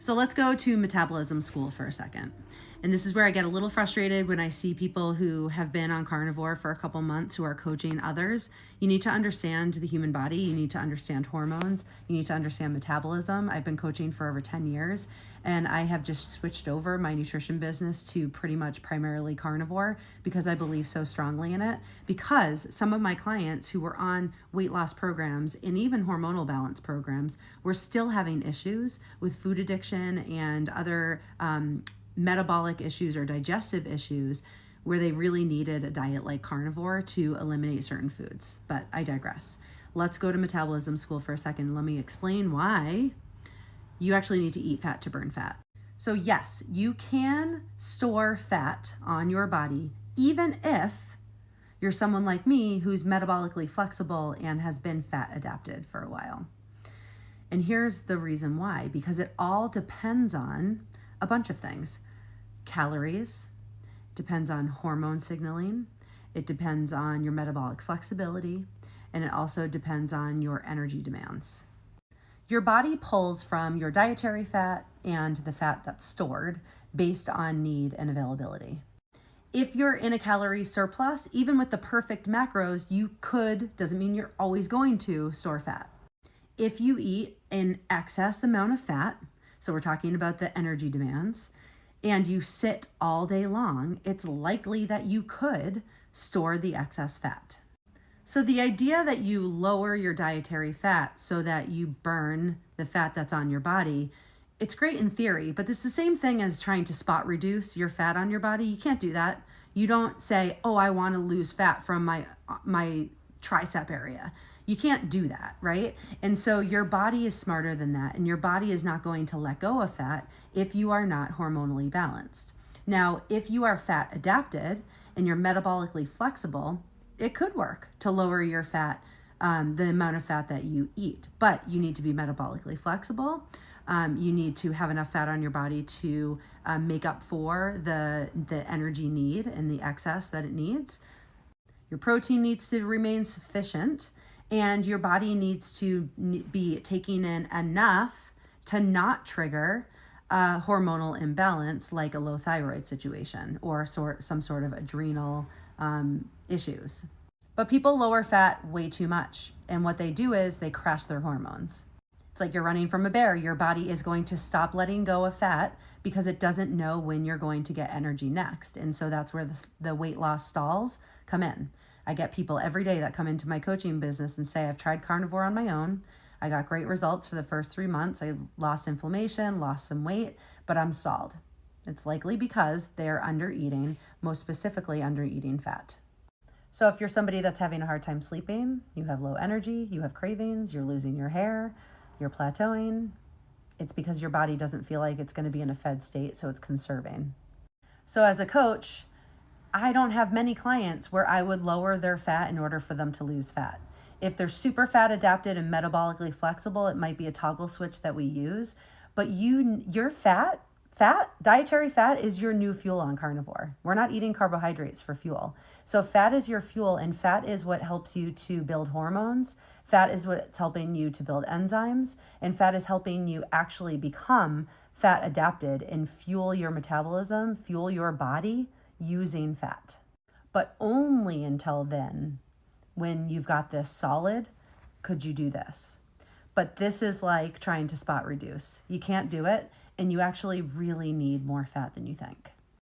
So let's go to metabolism school for a second. And this is where I get a little frustrated when I see people who have been on carnivore for a couple months who are coaching others. You need to understand the human body. You need to understand hormones. You need to understand metabolism. I've been coaching for over 10 years, and I have just switched over my nutrition business to pretty much primarily carnivore because I believe so strongly in it. Because some of my clients who were on weight loss programs and even hormonal balance programs were still having issues with food addiction and other metabolic issues or digestive issues where they really needed a diet like carnivore to eliminate certain foods. But I digress. Let's go to metabolism school for a second. Let me explain why you actually need to eat fat to burn fat. So yes, you can store fat on your body even if you're someone like me who's metabolically flexible and has been fat adapted for a while. And here's the reason why, because it all depends on a bunch of things. Calories, depends on hormone signaling, it depends on your metabolic flexibility, and it also depends on your energy demands. Your body pulls from your dietary fat and the fat that's stored based on need and availability. If you're in a calorie surplus, even with the perfect macros, you could, doesn't mean you're always going to, store fat. If you eat an excess amount of fat, so we're talking about the energy demands, and you sit all day long, it's likely that you could store the excess fat. So the idea that you lower your dietary fat so that you burn the fat that's on your body, it's great in theory, but it's the same thing as trying to spot reduce your fat on your body. You can't do that. You don't say, oh, I want to lose fat from my tricep area. You can't do that, right? And so your body is smarter than that, and your body is not going to let go of fat if you are not hormonally balanced. Now, if you are fat adapted and you're metabolically flexible, it could work to lower your fat, the amount of fat that you eat, but you need to be metabolically flexible. You need to have enough fat on your body to make up for the energy need and the excess that it needs. Your protein needs to remain sufficient, and your body needs to be taking in enough to not trigger a hormonal imbalance like a low thyroid situation or some sort of adrenal issues. But people lower fat way too much, and what they do is they crash their hormones. It's like you're running from a bear. Your body is going to stop letting go of fat because it doesn't know when you're going to get energy next. And so that's where the weight loss stalls come in. I get people every day that come into my coaching business and say, I've tried carnivore on my own. I got great results for the first 3 months. I lost inflammation, lost some weight, but I'm stalled. It's likely because they're under eating, most specifically under eating fat. So if you're somebody that's having a hard time sleeping, you have low energy, you have cravings, you're losing your hair, you're plateauing, it's because your body doesn't feel like it's going to be in a fed state, so it's conserving. So as a coach, I don't have many clients where I would lower their fat in order for them to lose fat. If they're super fat adapted and metabolically flexible, it might be a toggle switch that we use. But your dietary fat is your new fuel on carnivore. We're not eating carbohydrates for fuel. So fat is your fuel, and fat is what helps you to build hormones. Fat is what's helping you to build enzymes, and fat is helping you actually become fat adapted and fuel your metabolism, fuel your body using fat. But only until then, when you've got this solid, could you do this. But this is like trying to spot reduce. You can't do it, and you actually really need more fat than you think.